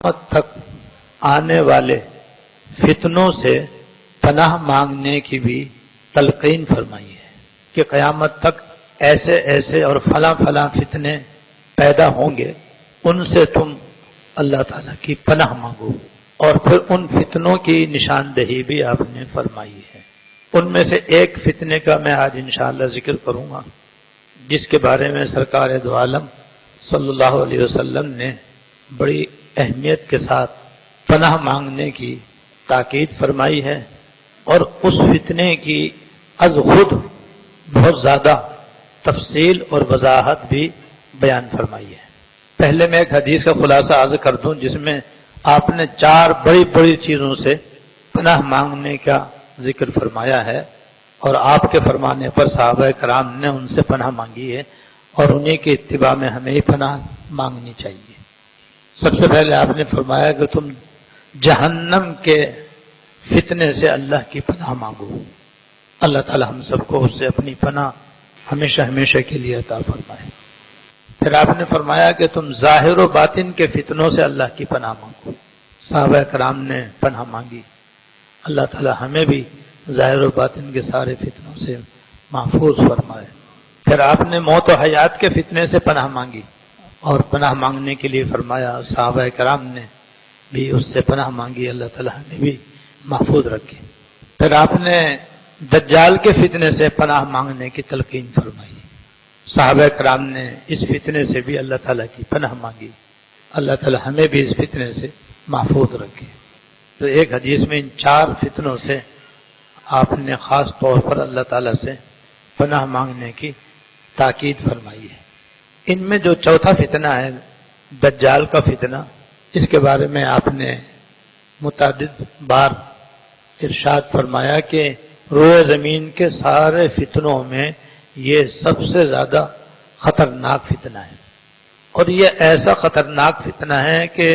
قیامت تک آنے والے فتنوں سے پناہ مانگنے کی بھی تلقین فرمائی ہے کہ قیامت تک ایسے ایسے اور فلاں فلاں فتنے پیدا ہوں گے، ان سے تم اللہ تعالیٰ کی پناہ مانگو، اور پھر ان فتنوں کی نشاندہی بھی آپ نے فرمائی ہے۔ ان میں سے ایک فتنے کا میں آج انشاءاللہ ذکر کروں گا، جس کے بارے میں سرکار دو عالم صلی اللہ علیہ وسلم نے بڑی اہمیت کے ساتھ پناہ مانگنے کی تاکید فرمائی ہے، اور اس فتنے کی از خود بہت زیادہ تفصیل اور وضاحت بھی بیان فرمائی ہے۔ پہلے میں ایک حدیث کا خلاصہ عرض کر دوں، جس میں آپ نے 4 بڑی بڑی چیزوں سے پناہ مانگنے کا ذکر فرمایا ہے، اور آپ کے فرمانے پر صحابہ کرام نے ان سے پناہ مانگی ہے، اور انہی کے اتباع میں ہمیں ہی پناہ مانگنی چاہیے۔ سب سے پہلے آپ نے فرمایا کہ تم جہنم کے فتنے سے اللہ کی پناہ مانگو۔ اللہ تعالی ہم سب کو اس سے اپنی پناہ ہمیشہ ہمیشہ کے لیے عطا فرمائے۔ پھر آپ نے فرمایا کہ تم ظاہر و باطن کے فتنوں سے اللہ کی پناہ مانگو۔ صحابہ کرام نے پناہ مانگی، اللہ تعالی ہمیں بھی ظاہر و باطن کے سارے فتنوں سے محفوظ فرمائے۔ پھر آپ نے موت و حیات کے فتنے سے پناہ مانگی، اور پناہ مانگنے کے لیے فرمایا صحابہ کرام نے بھی اس سے پناہ مانگی، اللہ تعالیٰ ہمیں بھی محفوظ رکھے۔ پھر آپ نے دجال کے فتنے سے پناہ مانگنے کی تلقین فرمائی، صحابہ کرام نے اس فتنے سے بھی اللہ تعالیٰ کی پناہ مانگی، اللہ تعالیٰ ہمیں بھی اس فتنے سے محفوظ رکھے۔ تو ایک حدیث میں ان 4 فتنوں سے آپ نے خاص طور پر اللہ تعالیٰ سے پناہ مانگنے کی تاکید فرمائی ہے۔ ان میں جو چوتھا فتنہ ہے دجال کا فتنہ، اس کے بارے میں آپ نے متعدد بار ارشاد فرمایا کہ روئے زمین کے سارے فتنوں میں یہ سب سے زیادہ خطرناک فتنہ ہے، اور یہ ایسا خطرناک فتنہ ہے کہ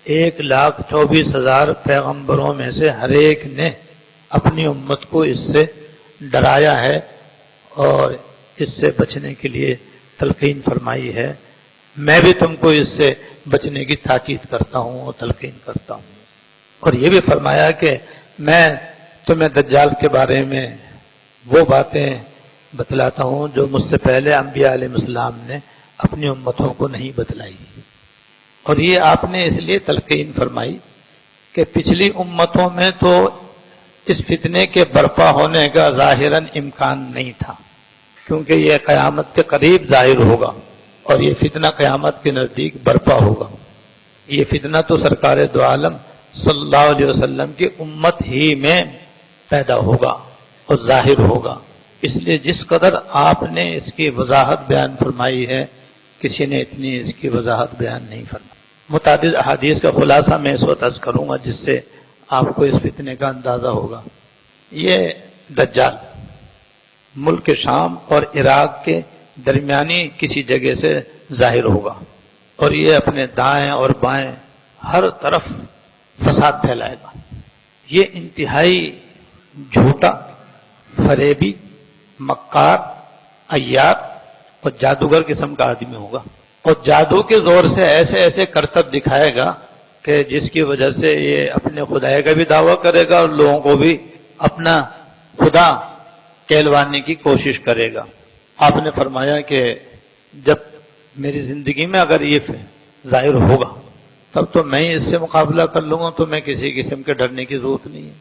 1,24,000 پیغمبروں میں سے ہر ایک نے اپنی امت کو اس سے ڈرایا ہے اور اس سے بچنے کے لیے تلقین فرمائی ہے۔ میں بھی تم کو اس سے بچنے کی تاکید کرتا ہوں اور تلقین کرتا ہوں، اور یہ بھی فرمایا کہ میں تمہیں دجال کے بارے میں وہ باتیں بتلاتا ہوں جو مجھ سے پہلے انبیاء علیہ السلام نے اپنی امتوں کو نہیں بتلائی، اور یہ آپ نے اس لیے تلقین فرمائی کہ پچھلی امتوں میں تو اس فتنے کے برپا ہونے کا ظاہراً امکان نہیں تھا، کیونکہ یہ قیامت کے قریب ظاہر ہوگا، اور یہ فتنہ قیامت کے نزدیک برپا ہوگا۔ یہ فتنہ تو سرکار دو عالم صلی اللہ علیہ وسلم کی امت ہی میں پیدا ہوگا اور ظاہر ہوگا، اس لیے جس قدر آپ نے اس کی وضاحت بیان فرمائی ہے، کسی نے اتنی اس کی وضاحت بیان نہیں فرمائی۔ متعدد احادیث کا خلاصہ میں اس وقت عرض کروں گا جس سے آپ کو اس فتنے کا اندازہ ہوگا۔ یہ دجال ملک شام اور عراق کے درمیانی کسی جگہ سے ظاہر ہوگا، اور یہ اپنے دائیں اور بائیں ہر طرف فساد پھیلائے گا۔ یہ انتہائی جھوٹا، فریبی، مکار، عیار اور جادوگر قسم کا آدمی ہوگا، اور جادو کے زور سے ایسے ایسے کرتب دکھائے گا کہ جس کی وجہ سے یہ اپنے خدائی کا بھی دعویٰ کرے گا اور لوگوں کو بھی اپنا خدا کہلوانے کی کوشش کرے گا۔ آپ نے فرمایا کہ جب میری زندگی میں اگر یہ ظاہر ہوگا تب تو میں ہی اس سے مقابلہ کر لوں گا، تو میں کسی قسم کے ڈرنے کی ضرورت نہیں ہے،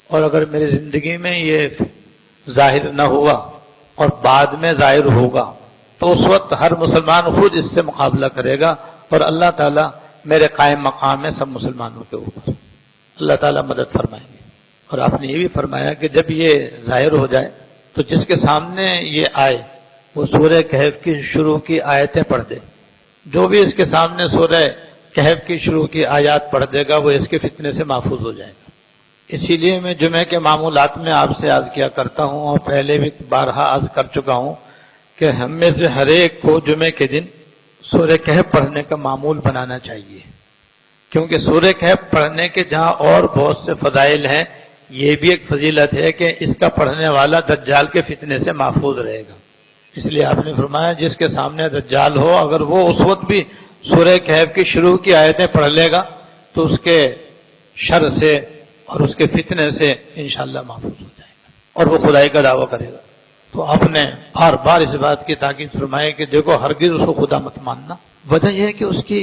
اور اگر میری زندگی میں یہ ظاہر نہ ہوا اور بعد میں ظاہر ہوگا تو اس وقت ہر مسلمان خود اس سے مقابلہ کرے گا، اور اللہ تعالیٰ میرے قائم مقام ہے سب مسلمانوں کے اوپر، اللہ تعالیٰ مدد فرمائیں گے۔ اور آپ نے یہ بھی فرمایا کہ جب یہ ظاہر ہو جائے تو جس کے سامنے یہ آئے وہ سورہ کہف کی شروع کی آیتیں پڑھ دے، جو بھی اس کے سامنے سورہ کہف کی شروع کی آیات پڑھ دے گا وہ اس کے فتنے سے محفوظ ہو جائے گا۔ اسی لیے میں جمعہ کے معمولات میں آپ سے عرض کیا کرتا ہوں، اور پہلے بھی بارہا عرض کر چکا ہوں کہ ہم میں سے ہر ایک کو جمعے کے دن سورہ کہف پڑھنے کا معمول بنانا چاہیے، کیونکہ سورہ کہف پڑھنے کے جہاں اور بہت سے فضائل ہیں، یہ بھی ایک فضیلت ہے کہ اس کا پڑھنے والا دجال کے فتنے سے محفوظ رہے گا۔ اس لیے آپ نے فرمایا جس کے سامنے دجال ہو، اگر وہ اس وقت بھی سورہ کہف کی شروع کی آیتیں پڑھ لے گا تو اس کے شر سے اور اس کے فتنے سے انشاءاللہ محفوظ ہو جائے گا اور وہ خدائی کا دعویٰ کرے گا۔ تو آپ نے بار بار اس بات کی تاکید فرمائی کہ دیکھو ہرگز اس کو خدا مت ماننا۔ وجہ یہ ہے کہ اس کی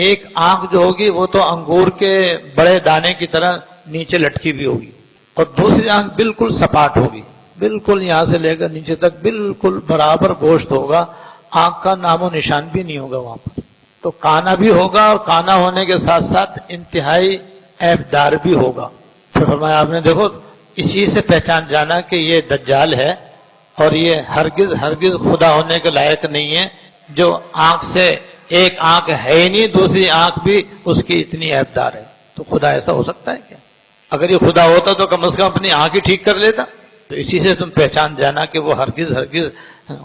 ایک آنکھ جو ہوگی وہ تو انگور کے بڑے دانے کی طرح نیچے لٹکی بھی ہوگی، اور دوسری آنکھ بالکل سپاٹ ہوگی، بالکل یہاں سے لے کر نیچے تک بالکل برابر گوشت ہوگا، آنکھ کا نام و نشان بھی نہیں ہوگا وہاں پر۔ تو کانا بھی ہوگا، اور کانا ہونے کے ساتھ ساتھ انتہائی عیب دار بھی ہوگا۔ پھر فرمایا آپ نے دیکھو اسی سے پہچان جانا کہ یہ دجال ہے، اور یہ ہرگز ہرگز خدا ہونے کے لائق نہیں ہے، جو آنکھ سے ایک آنکھ ہے ہی نہیں، دوسری آنکھ بھی اس کی اتنی عیب دار ہے۔ تو خدا ایسا ہو سکتا ہے کیا؟ اگر یہ خدا ہوتا تو کم از کم اپنی آنکھ ہی ٹھیک کر لیتا۔ تو اسی سے تم پہچان جانا کہ وہ ہرگز ہرگز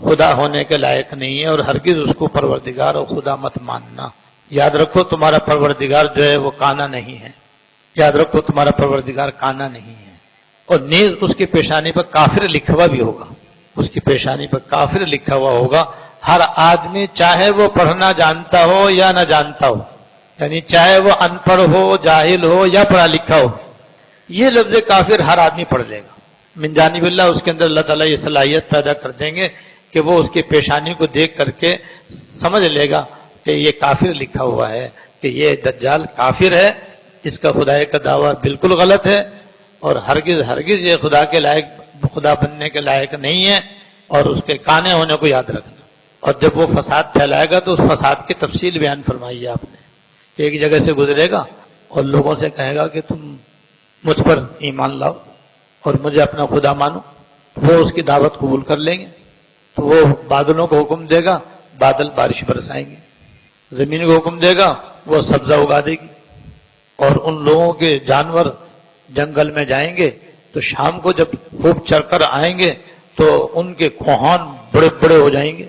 خدا ہونے کے لائق نہیں ہے، اور ہرگز اس کو پروردگار اور خدا مت ماننا۔ یاد رکھو تمہارا پروردگار جو ہے وہ کانا نہیں ہے، یاد رکھو تمہارا پروردگار کانا نہیں ہے۔ اور نیز اس کی پیشانی پر کافر لکھا ہوا بھی ہوگا، اس کی پیشانی پر کافر لکھا ہوا ہوگا۔ ہر آدمی چاہے وہ پڑھنا جانتا ہو یا نہ جانتا ہو، یعنی چاہے وہ ان پڑھ ہو، جاہل ہو یا پڑھا لکھا ہو، یہ لفظ کافر ہر آدمی پڑھ لے گا۔ من جانب اللہ اس کے اندر اللہ تعالیٰ یہ صلاحیت پیدا کر دیں گے کہ وہ اس کی پیشانی کو دیکھ کر کے سمجھ لے گا کہ یہ کافر لکھا ہوا ہے، کہ یہ دجال کافر ہے، اس کا خدائی کا دعویٰ بالکل غلط ہے، اور ہرگز ہرگز یہ خدا کے لائق، خدا بننے کے لائق نہیں ہے، اور اس کے کانے ہونے کو یاد رکھنا۔ اور جب وہ فساد پھیلائے گا تو اس فساد کی تفصیل بیان فرمائی ہے آپ نے، کہ ایک جگہ سے گزرے گا اور لوگوں سے کہے گا کہ تم مجھ پر ایمان لاؤ اور مجھے اپنا خدا مانو، وہ اس کی دعوت قبول کر لیں گے، تو وہ بادلوں کو حکم دے گا، بادل بارش برسائیں گے، زمین کو حکم دے گا، وہ سبزہ اگا دے گی، اور ان لوگوں کے جانور جنگل میں جائیں گے تو شام کو جب خوب چر کر آئیں گے تو ان کے کوہان بڑے بڑے ہو جائیں گے،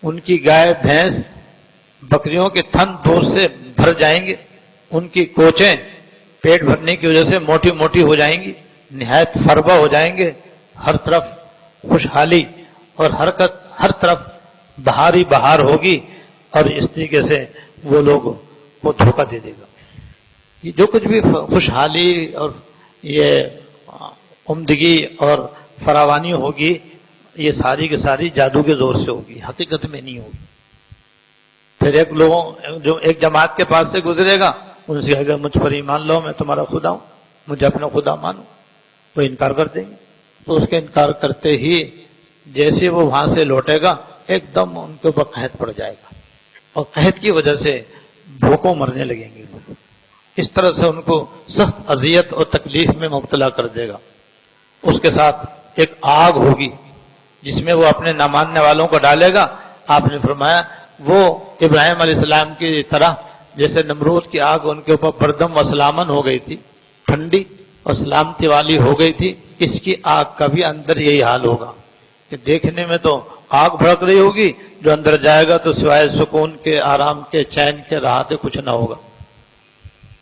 ان کی گائے بھینس بکریوں کے تھن دودھ سے بھر جائیں گے، ان کی کوچیں پیٹ بھرنے کی وجہ سے موٹی موٹی ہو جائیں گی، نہایت فربہ ہو جائیں گے، ہر طرف خوشحالی اور حرکت، ہر طرف بہاری بہار ہوگی، اور اس طریقے سے وہ لوگ کو دھوکہ دے دے گا۔ یہ جو کچھ بھی خوشحالی اور یہ عمدگی اور فراوانی ہوگی، یہ ساری کی ساری جادو کے زور سے ہوگی، حقیقت میں نہیں ہوگی۔ پھر جو ایک جماعت کے پاس سے گزرے گا، ان سے کہے گا مجھ پر ایمان لو، میں تمہارا خدا ہوں، مجھے اپنا خدا مانو، وہ انکار کر دیں گے۔ تو اس کے انکار کرتے ہی جیسے وہ وہاں سے لوٹے گا ایک دم ان کے اوپر قحط پڑ جائے گا، اور قحط کی وجہ سے بھوکوں مرنے لگیں گے، اس طرح سے ان کو سخت اذیت اور تکلیف میں مبتلا کر دے گا۔ اس کے ساتھ ایک آگ ہوگی جس میں وہ اپنے نہ ماننے والوں کو ڈالے گا۔ آپ نے فرمایا وہ ابراہیم علیہ السلام کی طرح جیسے نمرود کی آگ ان کے اوپر بردم و سلامن ہو گئی تھی، ٹھنڈی اور سلامتی والی ہو گئی تھی، اس کی آگ کا بھی اندر یہی حال ہوگا کہ دیکھنے میں تو آگ بھڑک رہی ہوگی، جو اندر جائے گا تو سوائے سکون کے، آرام کے، چین کے، راحت کچھ نہ ہوگا،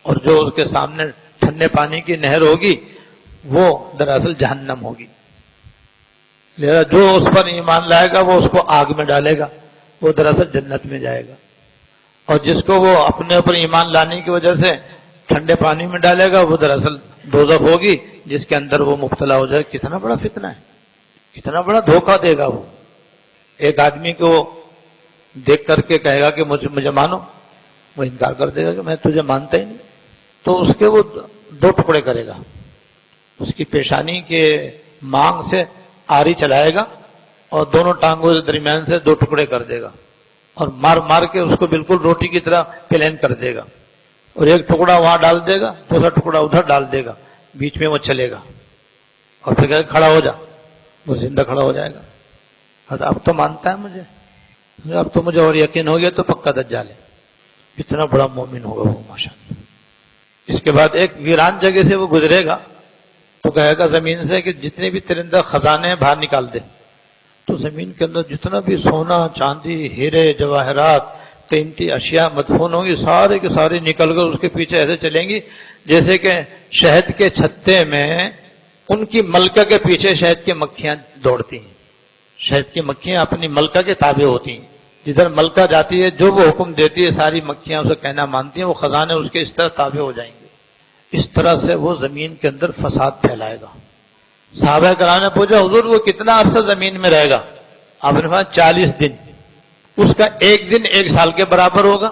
اور جو اس کے سامنے ٹھنڈے پانی کی نہر ہوگی وہ دراصل جہنم ہوگی۔ لہذا جو اس پر ایمان لائے گا وہ اس کو آگ میں ڈالے گا، وہ دراصل جنت میں جائے گا، اور جس کو وہ اپنے اوپر ایمان لانے کی وجہ سے ٹھنڈے پانی میں ڈالے گا وہ دراصل دوزخ ہوگی، جس کے اندر وہ مبتلا ہو جائے۔ کتنا بڑا فتنہ ہے، کتنا بڑا دھوکہ دے گا وہ۔ ایک آدمی کو دیکھ کر کے کہے گا کہ مجھے مانو، وہ انکار کر دے گا کہ میں تجھے مانتا ہی نہیں، تو اس کے وہ دو ٹکڑے کرے گا، اس کی پیشانی کے مانگ سے آری چلائے گا اور دونوں ٹانگوں کے درمیان سے دو ٹکڑے کر دے گا، اور مار مار کے اس کو بالکل روٹی کی طرح پلین کر دے گا، اور ایک ٹکڑا وہاں ڈال دے گا، دوسرا ٹکڑا ادھر ڈال دے گا، بیچ میں وہ چلے گا، اور پھر کہے گا کھڑا ہو جا، وہ زندہ کھڑا ہو جائے گا۔ اب تو مانتا ہے مجھے، اب تو مجھے اور یقین ہو گیا تو پکا دجال ہے۔ اتنا بڑا مومن ہوگا وہ ماشاءاللہ۔ اس کے بعد ایک ویران جگہ سے وہ گزرے گا تو کہے گا زمین سے کہ جتنے بھی تیرے اندر خزانے ہیں باہر نکال دے، تو زمین کے اندر جتنا بھی سونا، چاندی، ہیرے، جواہرات، قیمتی اشیاء مدفون ہوں گی، سارے کے سارے نکل کر اس کے پیچھے ایسے چلیں گی جیسے کہ شہد کے چھتے میں ان کی ملکہ کے پیچھے شہد کی مکھیاں دوڑتی ہیں، شہد کی مکھیاں اپنی ملکہ کے تابع ہوتی ہیں، جدھر ملکہ جاتی ہے جو وہ حکم دیتی ہے ساری مکھیاں اسے کہنا مانتی ہیں، وہ خزانے اس کے اس طرح تابع ہو جائیں گے۔ اس طرح سے وہ زمین کے اندر فساد پھیلائے گا۔ صحابہ کرام نے پوچھا حضور وہ کتنا عرصہ زمین میں رہے گا؟ آپ نے فرمایا 40 دن۔ اس کا ایک دن 1 سال کے برابر ہوگا،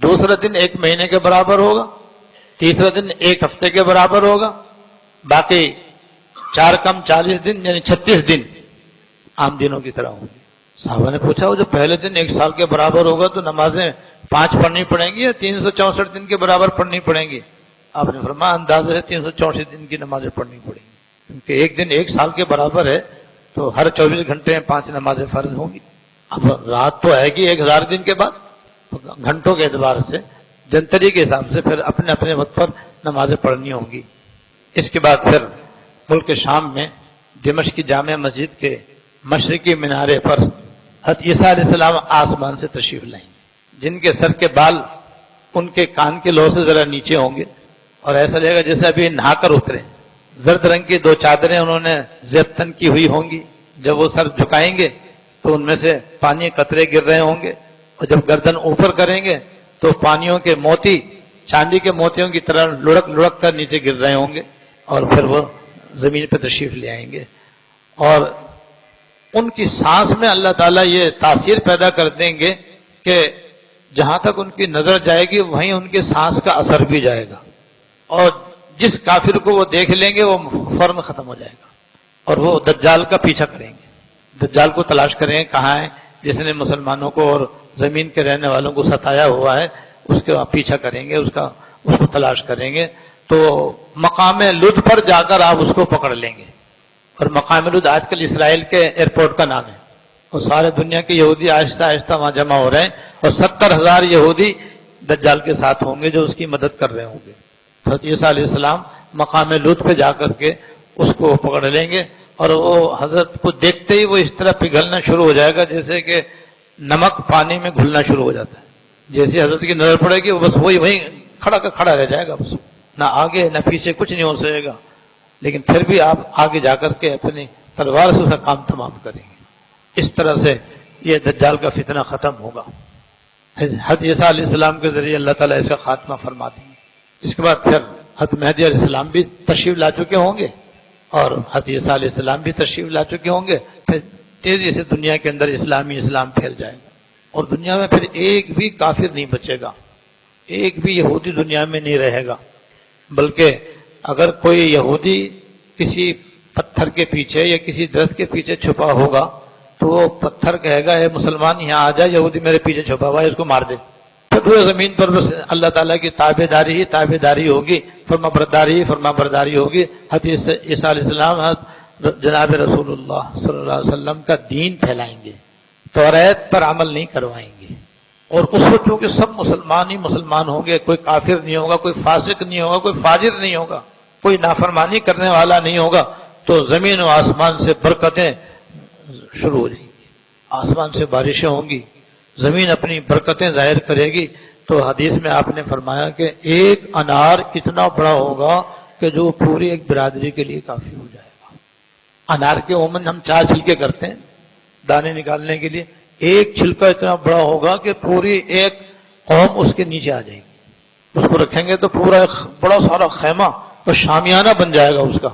دوسرا دن 1 مہینے کے برابر ہوگا، تیسرا دن 1 ہفتے کے برابر ہوگا، باقی 4 کم 40 دن یعنی 36 دن عام دنوں کی طرح ہوں گے۔ صحابہ نے پوچھا وہ جو پہلے دن 1 سال کے برابر ہوگا تو نمازیں 5 پڑھنی پڑیں گی یا 364 دن کے برابر پڑھنی پڑیں گی؟ آپ نے فرمایا اندازے سے 364 دن کی نمازیں پڑھنی پڑیں گی، کیونکہ ایک دن 1 سال کے برابر ہے تو ہر 24 گھنٹے میں 5 نمازیں فرض ہوں گی۔ اب رات تو آئے گی 1000 دن کے بعد، گھنٹوں کے اعتبار سے جنتری کے حساب سے پھر اپنے اپنے وقت پر نمازیں پڑھنی ہوں گی۔ اس کے بعد پھر ملک شام میں دمشق کی جامع مسجد کے مشرقی مینارے پر حضرت عیسیٰ علیہ السلام آسمان سے تشریف لائیں گے، جن کے سر کے بال ان کے کان کے لو سے ذرا نیچے ہوں گے، اور ایسا لگے گا جیسے ابھی نہا کر اترے۔ زرد رنگ کی 2 چادریں انہوں نے زیبتن کی ہوئی ہوں گی، جب وہ سر جھکائیں گے تو ان میں سے پانی قطرے گر رہے ہوں گے، اور جب گردن اوپر کریں گے تو پانیوں کے موتی چاندی کے موتیوں کی طرح لڑک لڑک کر نیچے گر رہے ہوں گے، اور پھر وہ زمین پہ تشریف لے آئیں گے۔ اور ان کی سانس میں اللہ تعالیٰ یہ تاثیر پیدا کر دیں گے کہ جہاں تک ان کی نظر جائے گی وہیں ان کی سانس کا اثر بھی جائے گا، اور جس کافر کو وہ دیکھ لیں گے وہ فوراً ختم ہو جائے گا، اور وہ دجال کا پیچھا کریں گے، دجال کو تلاش کریں گے کہاں ہے جس نے مسلمانوں کو اور زمین کے رہنے والوں کو ستایا ہوا ہے، اس کے پیچھا کریں گے، اس کو تلاش کریں گے، تو مقام لد پر جا کر آپ اس کو پکڑ لیں گے۔ اور مقام لد آج کل اسرائیل کے ایئرپورٹ کا نام ہے، اور سارے دنیا کے یہودی آہستہ آہستہ وہاں جمع ہو رہے ہیں، اور 70,000 یہودی دجال کے ساتھ ہوں گے جو اس کی مدد کر رہے ہوں گے۔ حضرت عیسیٰ علیہ السلام مقام لد پہ جا کر کے اس کو پکڑ لیں گے، اور وہ حضرت کو دیکھتے ہی وہ اس طرح پگھلنا شروع ہو جائے گا جیسے کہ نمک پانی میں گھلنا شروع ہو جاتا ہے۔ جیسے حضرت کی نظر پڑے گی وہ بس وہیں کھڑا رہ جائے گا، بس نہ آگے نہ پیچھے کچھ نہیں ہو سکے گا، لیکن پھر بھی آپ آگے جا کر کے اپنی تلوار سے اس کا کام تمام کریں گے۔ اس طرح سے یہ دجال کا فتنہ ختم ہوگا۔ حضرت عیسیٰ علیہ السلام کے ذریعے اللہ تعالیٰ اس کا خاتمہ فرما دیں گے۔ اس کے بعد پھر حضرت مہدی علیہ السلام بھی تشریف لا چکے ہوں گے، اور حضرت عیسیٰ علیہ السلام بھی تشریف لا چکے ہوں گے۔ پھر تیزی سے دنیا کے اندر اسلام پھیل جائے گا، اور دنیا میں پھر ایک بھی کافر نہیں بچے گا، ایک بھی یہودی دنیا میں نہیں رہے گا، بلکہ اگر کوئی یہودی کسی پتھر کے پیچھے یا کسی درخت کے پیچھے چھپا ہوگا تو وہ پتھر کہے گا اے مسلمان یہاں آ جا، یہودی میرے پیچھے چھپا ہوا ہے اس کو مار دے۔ پھر پورے زمین پر بس اللہ تعالیٰ کی تابع داری ہوگی، فرما برداری ہوگی۔ حضرت عیسیٰ علیہ السلام جناب رسول اللہ صلی اللہ علیہ وسلم کا دین پھیلائیں گے، توریت پر عمل نہیں کروائیں گے، اور اس وقت چونکہ سب مسلمان ہی مسلمان ہوں گے، کوئی کافر نہیں ہوگا، کوئی فاسق نہیں ہوگا، کوئی فاجر نہیں ہوگا، کوئی نافرمانی کرنے والا نہیں ہوگا، تو زمین و آسمان سے برکتیں شروع ہو جائیں گی، آسمان سے بارشیں ہوں گی، زمین اپنی برکتیں ظاہر کرے گی۔ تو حدیث میں آپ نے فرمایا کہ ایک انار اتنا بڑا ہوگا کہ جو پوری ایک برادری کے لیے کافی ہو جائے گا۔ انار کے عموماً ہم 4 چھلکے کرتے ہیں دانے نکالنے کے لیے، ایک چھلکا اتنا بڑا ہوگا کہ پوری ایک قوم اس کے نیچے آ جائے گی، اس کو رکھیں گے تو پورا ایک بڑا سارا خیمہ اور شامیانہ بن جائے گا اس کا،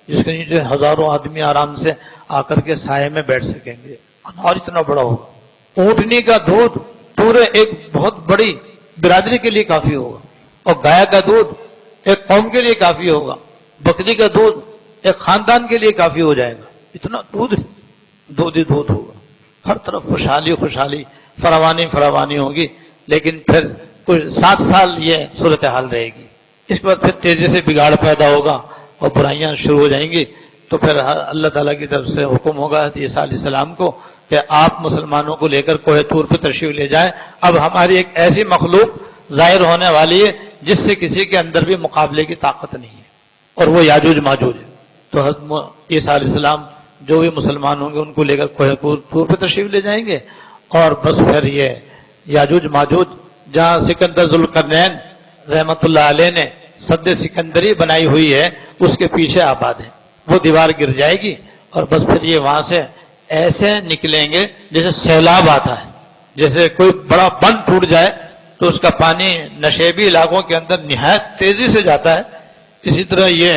جس کے نیچے ہزاروں آدمی آرام سے آ کر کے سائے میں بیٹھ سکیں گے۔ انار اتنا بڑا ہوگا، اونٹنی کا دودھ پورے ایک بہت بڑی برادری کے لیے کافی ہوگا، اور گائے کا دودھ ایک قوم کے لیے کافی ہوگا، بکری کا دودھ ایک خاندان کے لیے کافی ہو جائے گا۔ اتنا دودھ ہی دودھ ہوگا، ہر طرف خوشحالی فراوانی ہوگی، لیکن پھر کچھ 7 سال یہ صورتحال رہے گی۔ اس کے بعد پھر تیزی سے بگاڑ پیدا ہوگا اور برائیاں شروع ہو جائیں گی، تو پھر اللہ تعالیٰ کی طرف سے حکم ہوگا عیسیٰ علیہ السلام کو کہ آپ مسلمانوں کو لے کر کوہ طور پہ تشریف لے جائیں، اب ہماری ایک ایسی مخلوق ظاہر ہونے والی ہے جس سے کسی کے اندر بھی مقابلے کی طاقت نہیں ہے، اور وہ یاجوج ماجوج ہے۔ تو حضرت عیسیٰ علیہ السلام جو بھی مسلمان ہوں گے ان کو لے کر کوہ طور پہ تشریف لے جائیں گے، اور بس پھر یہ یاجوج ماجوج جہاں سکندر ذوالقرنین رحمۃ اللہ علیہ نے سد سکندری بنائی ہوئی ہے اس کے پیچھے آباد ہے، وہ دیوار گر جائے گی، اور بس پھر یہ وہاں سے ایسے نکلیں گے جیسے سیلاب آتا ہے، جیسے کوئی بڑا بند ٹوٹ جائے تو اس کا پانی نشیبی علاقوں کے اندر نہایت تیزی سے جاتا ہے، اسی طرح یہ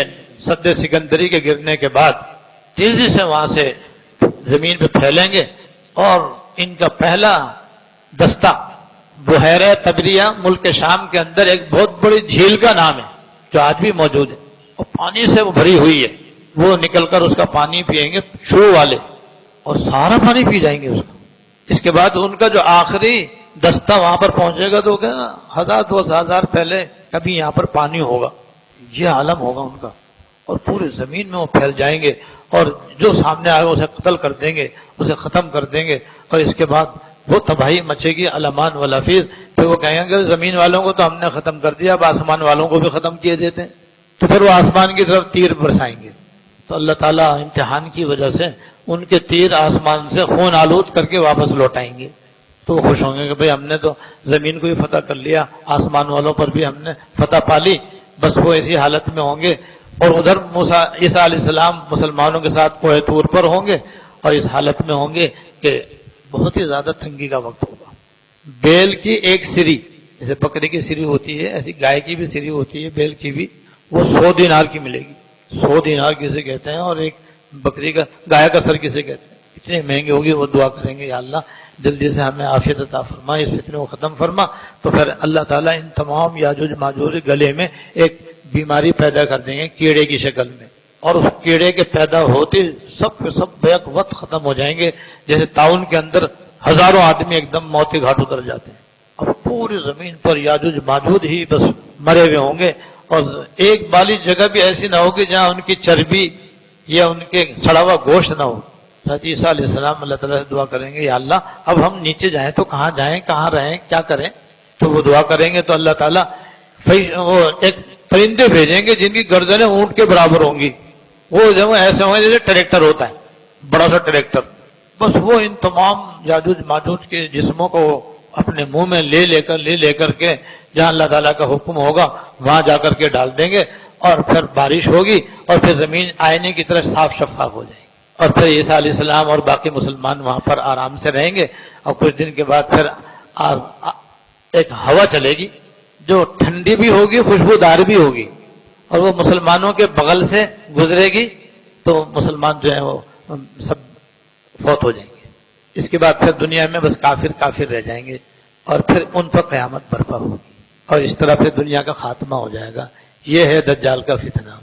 سد سکندری کے گرنے کے بعد تیزی سے وہاں سے زمین پہ پھیلیں گے، اور ان کا پہلا دستہ بحیرہ تبریہ ملک شام کے اندر ایک بہت بڑی جھیل کا نام ہے جو آج بھی موجود ہے، اور پانی سے وہ بھری ہوئی ہے، وہ نکل کر اس کا پانی پیئیں گے شروع والے، اور سارا پانی پی جائیں گے اس کا۔ اس کے بعد ان کا جو آخری دستہ وہاں پر پہنچے گا تو کہ 1000-2000 پہلے کبھی یہاں پر پانی ہوگا، یہ عالم ہوگا ان کا، اور پوری زمین میں وہ پھیل جائیں گے، اور جو سامنے آئے گا اسے قتل کر دیں گے، اسے ختم کر دیں گے، اور اس کے بعد وہ تباہی مچے گی الامان والافیز، پھر وہ کہیں گے زمین والوں کو تو ہم نے ختم کر دیا، اب آسمان والوں کو بھی ختم کیے دیتے ہیں، تو پھر وہ آسمان کی طرف تیر برسائیں گے، تو اللہ تعالیٰ امتحان کی وجہ سے ان کے تیر آسمان سے خون آلود کر کے واپس لوٹائیں گے، تو وہ خوش ہوں گے کہ بھئی ہم نے تو زمین کو بھی فتح کر لیا، آسمان والوں پر بھی ہم نے فتح پا لی، بس وہ اسی حالت میں ہوں گے، اور ادھر موسیٰ عیسیٰ علیہ السلام مسلمانوں کے ساتھ کوہ طور پر ہوں گے، اور اس حالت میں ہوں گے کہ بہت ہی زیادہ تنگی کا وقت ہوگا۔ بیل کی ایک سری، جیسے بکری کی سری ہوتی ہے ایسی گائے کی بھی سری ہوتی ہے، بیل کی بھی، وہ 100 دینار کی ملے گی۔ 100 دینار کسے کہتے ہیں، اور ایک بکری کا گائے کا سر کسے کہتے ہیں، اتنے مہنگے ہوگی۔ وہ دعا کریں گے یا اللہ جلدی سے ہمیں عافیت عطا فرما، اس فتنے کو ختم فرما، تو پھر اللہ تعالیٰ ان تمام یاجوج ماجوج گلے میں ایک بیماری پیدا کر دیں گے کیڑے کی شکل میں، اور اس کیڑے کے پیدا ہوتے سب کے سب بیک وقت ختم ہو جائیں گے، جیسے طاعون کے اندر ہزاروں آدمی ایک دم موت کے گھاٹ اتر جاتے ہیں۔ اب پوری زمین پر یاجوج ماجوج ہی بس مرے ہوئے ہوں گے، اور ایک بالی جگہ بھی ایسی نہ ہوگی جہاں ان کی چربی یا ان کے سڑا ہوا گوشت نہ ہو۔ حضرت عیسیٰ علیہ السلام اللہ تعالیٰ سے دعا کریں گے یا اللہ اب ہم نیچے جائیں تو کہاں جائیں، کہاں رہیں، کیا کریں؟ تو وہ دعا کریں گے تو اللہ تعالیٰ وہ ایک پرندے بھیجیں گے جن کی گردنیں اونٹ کے برابر ہوں گی، وہ جو ایسے ہوں گے جیسے ٹریکٹر ہوتا ہے، بڑا سا ٹریکٹر، بس وہ ان تمام یاجوج ماجوج کے جسموں کو اپنے منہ میں لے کر کے جہاں اللہ تعالیٰ کا حکم ہوگا وہاں جا کر کے ڈال دیں گے، اور پھر بارش ہوگی، اور پھر زمین آئینے کی طرح صاف شفاف ہو جائے گی، اور پھر عیسیٰ علیہ السلام اور باقی مسلمان وہاں پر آرام سے رہیں گے، اور کچھ دن کے بعد پھر ایک ہوا چلے گی جو ٹھنڈی بھی ہوگی خوشبودار بھی ہوگی، اور وہ مسلمانوں کے بغل سے گزرے گی تو مسلمان جو ہیں وہ سب فوت ہو جائیں گے۔ اس کے بعد پھر دنیا میں بس کافر رہ جائیں گے، اور پھر ان پر قیامت برپا ہوگی، اور اس طرح پھر دنیا کا خاتمہ ہو جائے گا۔ یہ ہے دجال کا فتنہ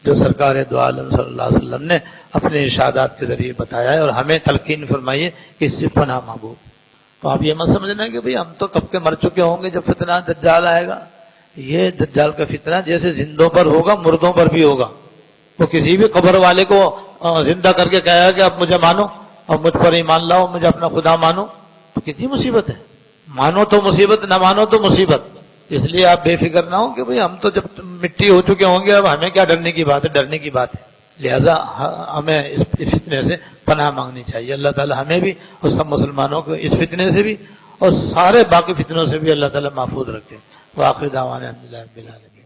جو سرکار دو عالم صلی اللہ علیہ وسلم نے اپنے ارشادات کے ذریعے بتایا ہے، اور ہمیں تلقین فرمائی ہے کہ اس سے پناہ مانگو۔ تو آپ یہ مت سمجھنا کہ بھئی ہم تو کب کے مر چکے ہوں گے جب فتنہ دجال آئے گا۔ یہ دجال کا فتنہ جیسے زندوں پر ہوگا مردوں پر بھی ہوگا۔ وہ کسی بھی قبر والے کو زندہ کر کے کہے گا کہ اب مجھے مانو اور مجھ پر ایمان لاؤ، مجھے اپنا خدا مانو، تو کتنی مصیبت ہے۔ مانو تو مصیبت، نہ مانو تو مصیبت۔ اس لیے آپ بے فکر نہ ہو کہ بھئی ہم تو جب مٹی ہو چکے ہوں گے اب ہمیں کیا ڈرنے کی بات ہے، ڈرنے کی بات ہے۔ لہذا ہمیں اس فتنے سے پناہ مانگنی چاہیے۔ اللہ تعالیٰ ہمیں بھی اور سب مسلمانوں کو اس فتنے سے بھی اور سارے باقی فتنوں سے بھی اللہ تعالیٰ محفوظ رکھے۔ وآخر دعوانا الحمدللہ رب العالمین۔